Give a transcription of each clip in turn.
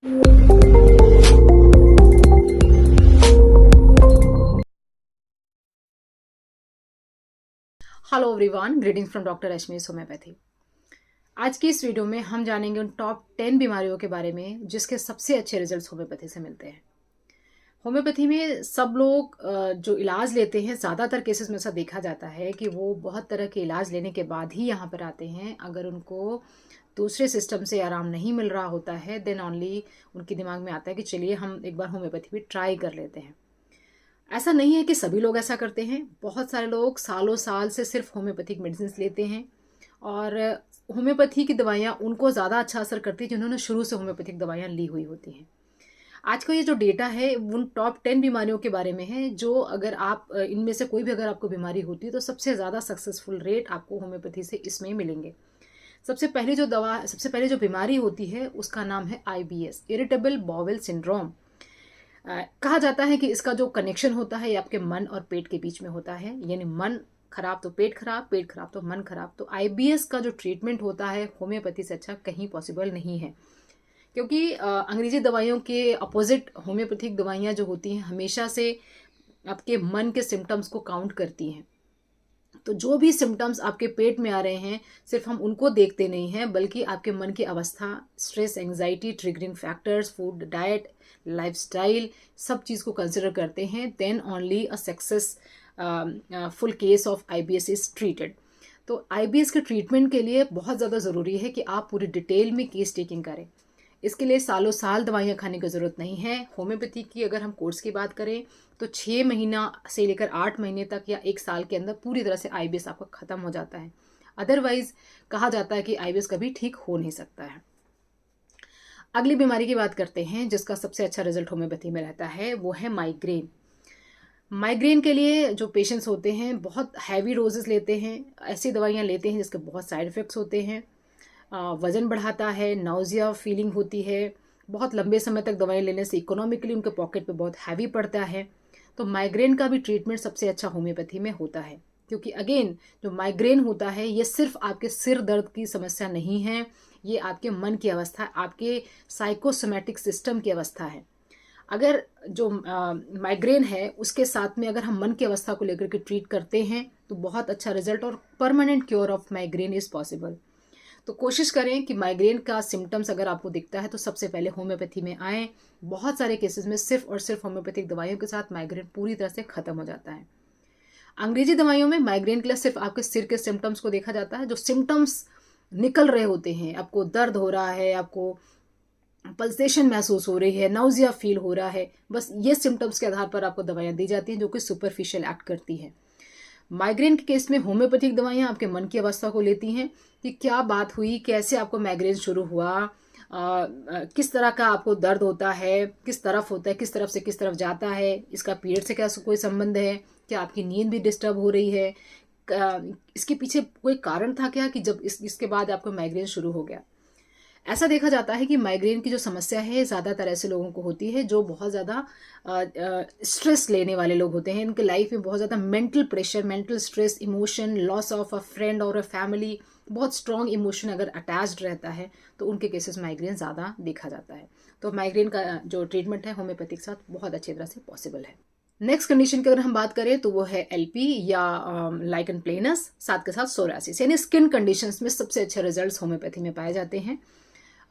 Hello everyone, greetings from doctor Rashmi homeopathy. आज की इस वीडियो में हम जानेंगे उन टॉप 10 बीमारियों के बारे में जिसके सबसे अच्छे रिजल्ट्स होम्योपैथी से मिलते हैं। होम्योपैथी में सब लोग जो इलाज लेते हैं, ज़्यादातर केसेस में ऐसा देखा जाता है कि वो बहुत तरह के इलाज लेने के बाद ही यहाँ पर आते हैं। अगर उनको दूसरे सिस्टम से आराम नहीं मिल रहा होता है, देन ओनली उनके दिमाग में आता है कि चलिए हम एक बार होम्योपैथी भी ट्राई कर लेते हैं। ऐसा नहीं है कि सभी लोग ऐसा करते हैं। बहुत सारे लोग सालों साल से सिर्फ होम्योपैथिक मेडिसिन लेते हैं और होम्योपैथी की दवाइयाँ उनको ज़्यादा अच्छा असर करती है जिन्होंने शुरू से होम्योपैथिक दवाइयाँ ली हुई होती हैं। आज का ये जो डेटा है उन टॉप 10 बीमारियों के बारे में है, जो अगर आप इनमें से कोई भी अगर आपको बीमारी होती है तो सबसे ज़्यादा सक्सेसफुल रेट आपको होम्योपैथी से इसमें मिलेंगे। सबसे पहले जो बीमारी होती है उसका नाम है IBS, इरिटेबल बाउल सिंड्रोम। कहा जाता है कि इसका जो कनेक्शन होता है ये आपके मन और पेट के बीच में होता है, यानी मन खराब तो पेट खराब, पेट खराब तो मन खराब। तो IBS का जो ट्रीटमेंट होता है होम्योपैथी से अच्छा कहीं पॉसिबल नहीं है, क्योंकि अंग्रेजी दवाइयों के अपोजिट होम्योपैथिक दवाइयाँ जो होती हैं हमेशा से आपके मन के सिम्टम्स को काउंट करती हैं। तो जो भी सिम्टम्स आपके पेट में आ रहे हैं, सिर्फ हम उनको देखते नहीं हैं, बल्कि आपके मन की अवस्था, stress, anxiety, triggering factors, food, diet, lifestyle, सब चीज़ को कंसिडर करते हैं। Then only a successful case of IBS is treated. तो IBS के ट्रीटमेंट के लिए बहुत ज़्यादा ज़रूरी है कि आप पूरी डिटेल में केस टेकिंग करें। इसके लिए सालों साल दवाइयाँ खाने की ज़रूरत नहीं है। होम्योपैथी की अगर हम कोर्स की बात करें तो 6 महीना से लेकर 8 महीने तक या 1 साल के अंदर पूरी तरह से IBS आपका ख़त्म हो जाता है। अदरवाइज कहा जाता है कि IBS कभी ठीक हो नहीं सकता है। अगली बीमारी की बात करते हैं जिसका सबसे अच्छा रिजल्ट होम्योपैथी में रहता है, वो है माइग्रेन। माइग्रेन के लिए जो पेशेंट्स होते हैं बहुत हैवी डोजेस लेते हैं, ऐसी दवाइयाँ लेते हैं जिसके बहुत साइड इफ़ेक्ट्स होते हैं। वज़न बढ़ाता है, नाउजिया फीलिंग होती है। बहुत लंबे समय तक दवाई लेने से इकोनॉमिकली उनके पॉकेट पे बहुत हैवी पड़ता है। तो माइग्रेन का भी ट्रीटमेंट सबसे अच्छा होम्योपैथी में होता है, क्योंकि अगेन जो माइग्रेन होता है ये सिर्फ आपके सिर दर्द की समस्या नहीं है, ये आपके मन की अवस्था, आपके साइकोसोमैटिक सिस्टम की अवस्था है। अगर जो माइग्रेन है उसके साथ में अगर हम मन की अवस्था को लेकर के ट्रीट करते हैं तो बहुत अच्छा रिजल्ट और permanent cure of migraine is possible. तो कोशिश करें कि माइग्रेन का सिम्टम्स अगर आपको दिखता है तो सबसे पहले होम्योपैथी में आएँ। बहुत सारे केसेस में सिर्फ और सिर्फ होम्योपैथिक दवाइयों के साथ माइग्रेन पूरी तरह से ख़त्म हो जाता है। अंग्रेजी दवाइयों में माइग्रेन के लिए सिर्फ आपके सिर के सिम्टम्स को देखा जाता है। जो सिम्टम्स निकल रहे होते हैं, आपको दर्द हो रहा है, आपको पल्सेशन महसूस हो रही है, नाउजिया फील हो रहा है, बस ये सिम्टम्स के आधार पर आपको दवाइयाँ दी जाती हैं जो कि सुपरफिशियल एक्ट करती हैं। माइग्रेन के केस में होम्योपैथिक दवाइयाँ आपके मन की अवस्था को लेती हैं कि क्या बात हुई, कैसे आपको माइग्रेन शुरू हुआ, किस तरह का आपको दर्द होता है, किस तरफ होता है, किस तरफ से किस तरफ जाता है, इसका पीरियड से क्या कोई संबंध है, क्या आपकी नींद भी डिस्टर्ब हो रही है, इसके पीछे कोई कारण था क्या कि जब इसके बाद आपको माइग्रेन शुरू हो गया। ऐसा देखा जाता है कि माइग्रेन की जो समस्या है ज़्यादातर ऐसे लोगों को होती है जो बहुत ज़्यादा स्ट्रेस लेने वाले लोग होते हैं। इनके लाइफ में बहुत ज़्यादा mental pressure, mental stress, emotion, loss of a friend और अ फैमिली, बहुत स्ट्रॉन्ग इमोशन अगर अटैच्ड रहता है तो उनके केसेस माइग्रेन ज़्यादा देखा जाता है। तो माइग्रेन का जो ट्रीटमेंट है होम्योपैथिक के साथ बहुत अच्छी तरह से पॉसिबल है। नेक्स्ट कंडीशन की अगर हम बात करें तो वो है LP या लाइकन प्लेनस, साथ के साथ सोरासिस, यानी स्किन कंडीशंस में सबसे अच्छे रिजल्ट्स होम्योपैथी में पाए जाते हैं।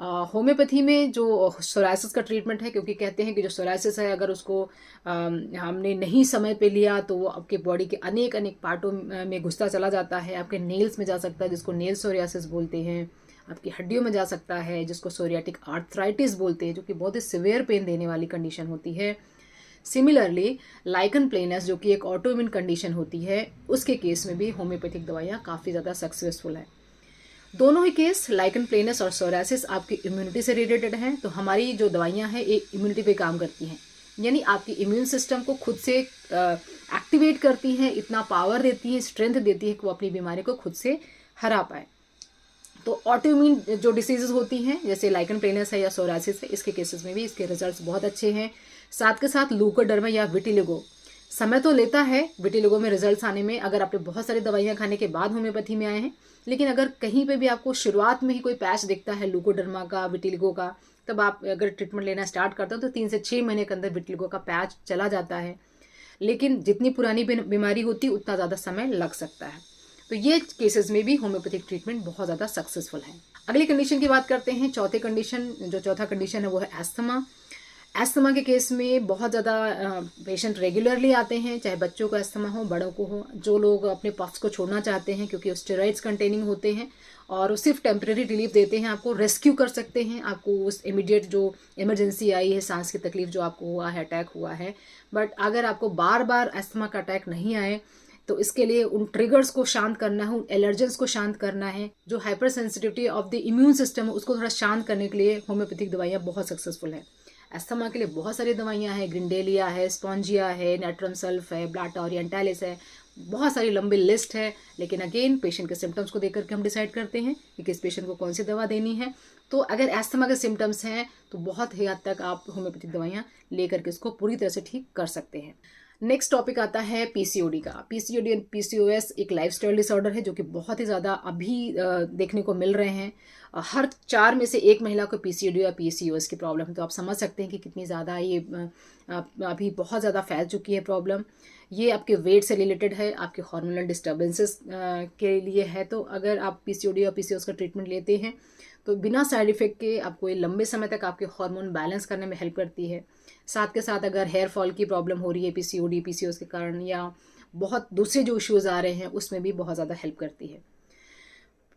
होम्योपैथी में जो सोराइसिस का ट्रीटमेंट है, क्योंकि कहते हैं कि जो सोराइसिस है अगर उसको हमने नहीं समय पे लिया तो वो आपके बॉडी के अनेक अनेक पार्टों में घुसता चला जाता है। आपके नेल्स में जा सकता है जिसको नेल सोरियासिस बोलते हैं, आपकी हड्डियों में जा सकता है जिसको सोरियाटिक आर्थराइटिस बोलते हैं, जो कि बहुत ही सिवियर पेन देने वाली कंडीशन होती है। सिमिलरली लाइकन प्लेनस जो कि एक ऑटोइम्यून कंडीशन होती है, उसके केस में भी होम्योपैथिक दवाइयाँ काफ़ी ज़्यादा सक्सेसफुल है। दोनों ही केस लाइकन प्लेनस और सोरासिस आपकी इम्यूनिटी से रिलेटेड हैं। तो हमारी जो दवाइयाँ हैं एक इम्यूनिटी पे काम करती हैं, यानी आपकी इम्यून सिस्टम को खुद से एक्टिवेट करती हैं, इतना पावर देती हैं, स्ट्रेंथ देती है कि वो अपनी बीमारी को खुद से हरा पाए। तो ऑटोइम्यून जो डिसीजेज होती हैं जैसे लाइकन प्लेनस है या सोरासिस है, इसके केसेस में भी इसके रिजल्ट्स बहुत अच्छे हैं। साथ के साथ ल्यूकोडर्मा या विटिलिगो समय तो लेता है विटिलिगो में रिजल्ट्स आने में, अगर आपने बहुत सारी दवाइयाँ खाने के बाद होम्योपैथी में आए हैं। लेकिन अगर कहीं पे भी आपको शुरुआत में ही कोई पैच दिखता है ल्यूकोडर्मा का, विटिलिगो का, तब आप अगर ट्रीटमेंट लेना स्टार्ट करते हो तो 3 से 6 महीने के अंदर विटिलिगो का पैच चला जाता है। लेकिन जितनी पुरानी बीमारी होती है उतना ज़्यादा समय लग सकता है। तो ये केसेस में भी होम्योपैथिक ट्रीटमेंट बहुत ज़्यादा सक्सेसफुल है। अगली कंडीशन की बात करते हैं। चौथा कंडीशन है वो है एस्थमा। एस्थमा के केस में बहुत ज़्यादा पेशेंट रेगुलरली आते हैं, चाहे बच्चों को एस्थमा हो, बड़ों को हो। जो लोग अपने पफ्स को छोड़ना चाहते हैं क्योंकि वो स्टेरॉइड्स कंटेनिंग होते हैं और वो सिर्फ टेम्परेरी रिलीफ देते हैं, आपको रेस्क्यू कर सकते हैं, आपको उस इमीडिएट जो इमरजेंसी आई है, सांस की तकलीफ जो आपको हुआ है, अटैक हुआ है। बट अगर आपको बार बार एस्थमा का अटैक नहीं आए तो इसके लिए उन ट्रिगर्स को शांत करना है, उन एलर्जेंस को शांत करना है, जो hyper sensitivity of the immune system है उसको थोड़ा शांत करने के लिए होम्योपैथिक दवाइयाँ बहुत सक्सेसफुल है। एस्थमा के लिए बहुत सारी दवाइयाँ हैं, ग्रिंडेलिया है, स्पॉन्जिया है, नेट्रम सल्फ है, ब्लाटा ओरिएंटालिस है, बहुत सारी लंबी लिस्ट है। लेकिन अगेन पेशेंट के सिम्टम्स को देख करके हम डिसाइड करते हैं कि किस पेशेंट को कौन सी दवा देनी है। तो अगर एस्थमा के सिम्टम्स हैं तो बहुत ही हद तक आप होम्योपैथिक दवाइयाँ लेकर के इसको पूरी तरह से ठीक कर सकते हैं। नेक्स्ट टॉपिक आता है पीसीओडी का। पीसीओडी एंड पीसीओएस एक लाइफस्टाइल डिसऑर्डर है जो कि बहुत ही ज़्यादा अभी देखने को मिल रहे हैं। हर 4 में से 1 महिला को पीसीओडी या पीसीओएस की प्रॉब्लम है। तो आप समझ सकते हैं कि कितनी ज़्यादा ये अभी बहुत ज़्यादा फैल चुकी है प्रॉब्लम। ये आपके वेट से रिलेटेड है, आपके हार्मोनल डिस्टर्बेंसेस के लिए है। तो अगर आप पीसीओडी या पीसीओएस का ट्रीटमेंट लेते हैं तो बिना साइड इफ़ेक्ट के आपको ये लंबे समय तक आपके हार्मोन बैलेंस करने में हेल्प करती है। साथ के साथ अगर हेयर फॉल की प्रॉब्लम हो रही है पीसीओडी पीसीओएस के कारण, या बहुत दूसरे जो इश्यूज़ आ रहे हैं उसमें भी बहुत ज़्यादा हेल्प करती है।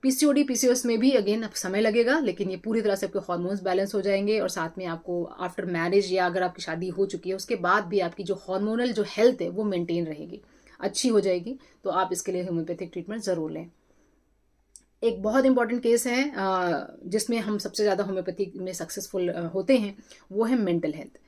पीसीओडी पीसीओएस में भी अगेन समय लगेगा, लेकिन ये पूरी तरह से आपके हार्मोन्स बैलेंस हो जाएंगे और साथ में आपको आफ्टर मैरिज या अगर आपकी शादी हो चुकी है उसके बाद भी आपकी जो हार्मोनल जो हेल्थ है वो मेंटेन रहेगी, अच्छी हो जाएगी। तो आप इसके लिए होम्योपैथिक ट्रीटमेंट ज़रूर लें। एक बहुत इंपॉर्टेंट केस है जिसमें हम सबसे ज़्यादा होम्योपैथिक में सक्सेसफुल होते हैं, वो है मेंटल हेल्थ।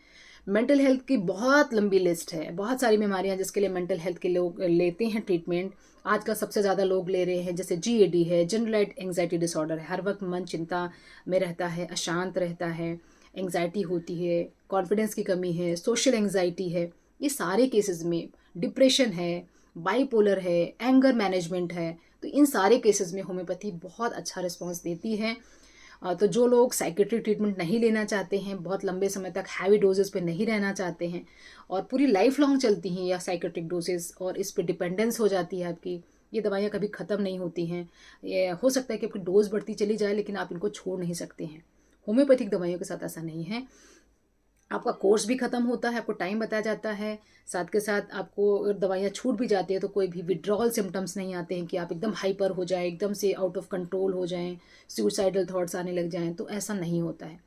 मेंटल हेल्थ की बहुत लंबी लिस्ट है, बहुत सारी बीमारियां जिसके लिए मेंटल हेल्थ के लोग लेते हैं ट्रीटमेंट। आजकल सबसे ज़्यादा लोग ले रहे हैं, जैसे जीएडी है, जनरलाइज एंग्जाइटी डिसऑर्डर है। हर वक्त मन चिंता में रहता है, अशांत रहता है, एंग्जाइटी होती है, कॉन्फिडेंस की कमी है, सोशल एंग्जाइटी है। ये सारे केसेस में डिप्रेशन है, बाइपोलर है, एंगर मैनेजमेंट है। तो इन सारे केसेस में होम्योपैथी बहुत अच्छा रिस्पॉन्स देती है। तो जो लोग साइकेट्रिक ट्रीटमेंट नहीं लेना चाहते हैं, बहुत लंबे समय तक हैवी डोजेस पे नहीं रहना चाहते हैं और पूरी लाइफ लॉन्ग चलती हैं या साइकेट्रिक डोजेस और इस पे डिपेंडेंस हो जाती है आपकी, ये दवाइयाँ कभी ख़त्म नहीं होती हैं। ये हो सकता है कि आपकी डोज बढ़ती चली जाए लेकिन आप इनको छोड़ नहीं सकते हैं। होम्योपैथिक दवाइयों के साथ ऐसा नहीं है। आपका कोर्स भी ख़त्म होता है, आपको टाइम बताया जाता है, साथ के साथ आपको अगर दवाइयाँ छूट भी जाती है तो कोई भी विड्रॉल सिम्टम्स नहीं आते हैं कि आप एकदम हाइपर हो जाएं, एकदम से आउट ऑफ कंट्रोल हो जाएं, सुसाइडल थॉट्स आने लग जाएं। तो ऐसा नहीं होता है।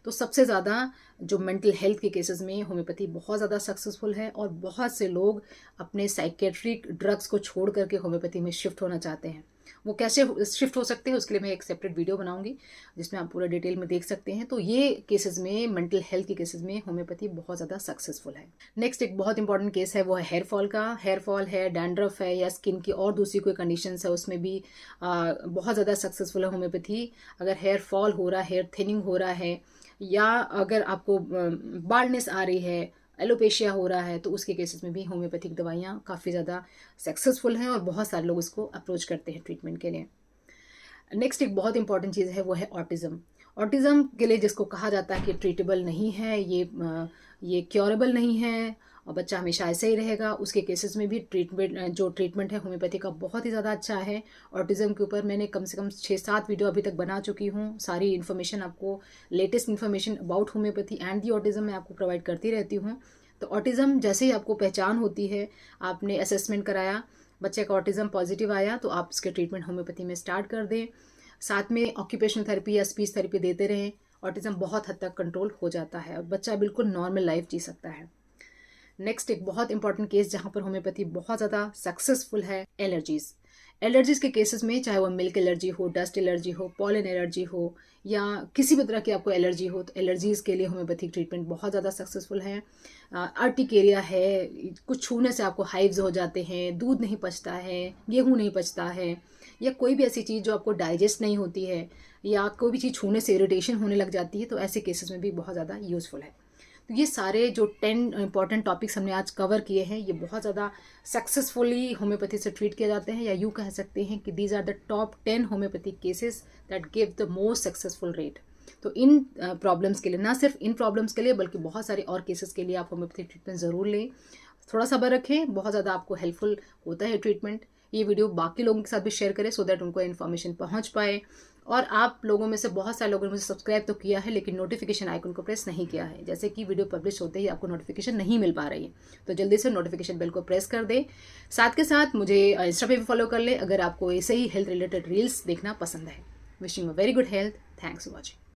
तो सबसे ज़्यादा जो मेंटल हेल्थ के केसेस में होम्योपैथी बहुत ज़्यादा सक्सेसफुल है और बहुत से लोग अपने साइकेट्रिक ड्रग्स को छोड़ करके होम्योपैथी में शिफ्ट होना चाहते हैं। वो कैसे शिफ्ट हो सकते हैं उसके लिए मैं एक सेपरेट वीडियो बनाऊंगी जिसमें आप पूरा डिटेल में देख सकते हैं। तो ये केसेस में, मेंटल हेल्थ के केसेस में होम्योपैथी बहुत ज़्यादा सक्सेसफुल है। नेक्स्ट एक बहुत इंपॉर्टेंट केस है वो है हेयर फॉल का। हेयर फॉल है, डैंड्रफ है या स्किन की और दूसरी कोई कंडीशन है, उसमें भी बहुत ज़्यादा सक्सेसफुल है होम्योपैथी। अगर हेयर फॉल हो रहा है, हेयर थिनिंग हो रहा है, या अगर आपको बाल्डनेस आ रही है, एलोपेशिया हो रहा है, तो उसके केसेस में भी होम्योपैथिक दवाइयाँ काफ़ी ज़्यादा सक्सेसफुल हैं और बहुत सारे लोग इसको अप्रोच करते हैं ट्रीटमेंट के लिए। नेक्स्ट एक बहुत इंपॉर्टेंट चीज़ है वो है ऑटिज़म। ऑटिज़म के लिए जिसको कहा जाता है कि ट्रीटेबल नहीं है, ये क्योरेबल नहीं है और बच्चा हमेशा ऐसे ही रहेगा, उसके केसेस में भी ट्रीटमेंट है होम्योपैथी का बहुत ही ज़्यादा अच्छा है। ऑटिज़म के ऊपर मैंने कम से कम 6-7 वीडियो अभी तक बना चुकी हूँ। सारी इन्फॉर्मेशन आपको, latest information about homeopathy and the autism मैं आपको प्रोवाइड करती रहती हूँ। तो ऑटिज़म जैसे ही आपको पहचान होती है, आपने असेसमेंट कराया, बच्चे का ऑटिज़म पॉजिटिव आया, तो आप इसके ट्रीटमेंट होम्योपैथी में स्टार्ट कर दें। साथ में ऑक्यूपेशनल थेरेपी या स्पीच थेरेपी देते रहें। ऑटिज़म बहुत हद तक कंट्रोल हो जाता है और बच्चा बिल्कुल नॉर्मल लाइफ जी सकता है। नेक्स्ट एक बहुत इंपॉर्टेंट केस जहाँ पर होम्योपैथी बहुत ज़्यादा सक्सेसफुल है, एलर्जीज के केसेस में, चाहे वो मिल्क एलर्जी हो, डस्ट एलर्जी हो, पॉलन एलर्जी हो या किसी भी तरह की आपको एलर्जी हो, तो एलर्जीज़ के लिए होम्योपैथिक ट्रीटमेंट बहुत ज़्यादा सक्सेसफुल है। अर्टिकेरिया है, कुछ छूने से आपको हाइव्स हो जाते हैं, दूध नहीं पचता है, गेहूँ नहीं पचता है, या कोई भी ऐसी चीज़ जो आपको डाइजेस्ट नहीं होती है, या कोई भी चीज़ छूने से इरिटेशन होने लग जाती है, तो ऐसे केसेस में भी बहुत ज़्यादा यूज़फुल है। तो ये सारे जो 10 इंपॉर्टेंट टॉपिक्स हमने आज कवर किए हैं, ये बहुत ज़्यादा सक्सेसफुली होम्योपैथी से ट्रीट किए जाते हैं, या यूँ कह सकते हैं कि these are the top 10 homeopathic cases that give the most successful rate. तो इन प्रॉब्लम्स के लिए, ना सिर्फ इन प्रॉब्लम्स के लिए बल्कि बहुत सारे और केसेस के लिए आप होम्योपैथी ट्रीटमेंट ज़रूर लें। थोड़ा सब्र रखें, बहुत ज़्यादा आपको हेल्पफुल होता है ट्रीटमेंट। ये वीडियो बाकी लोगों के साथ भी शेयर करें सो दैट उनको इन्फॉर्मेशन पहुंच पाए। और आप लोगों में से बहुत सारे लोगों ने मुझे सब्सक्राइब तो किया है लेकिन नोटिफिकेशन आइकन को प्रेस नहीं किया है, जैसे कि वीडियो पब्लिश होते ही आपको नोटिफिकेशन नहीं मिल पा रही है, तो जल्दी से नोटिफिकेशन बेल को प्रेस कर दे। साथ के साथ मुझे इंस्टा पे भी फॉलो कर ले अगर आपको ऐसे ही हेल्थ रिलेटेड रील्स देखना पसंद है। Wishing a very good health. Thanks for watching.